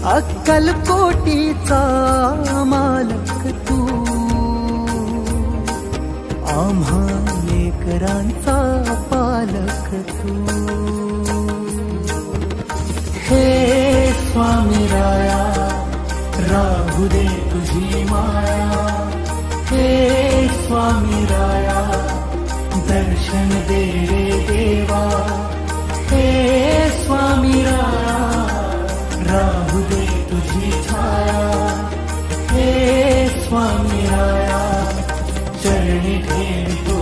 अक्कलकोटीचा मालक तू, आम्हा लेकरांचा पालक तू। हे स्वामी राया, राहू दे तुझी माया। हे स्वामी राया, दर्शन दे रे देवा। हे स्वामी राया, राहू दे तुझी छाया। हे स्वामी राया, चरणी ठेवी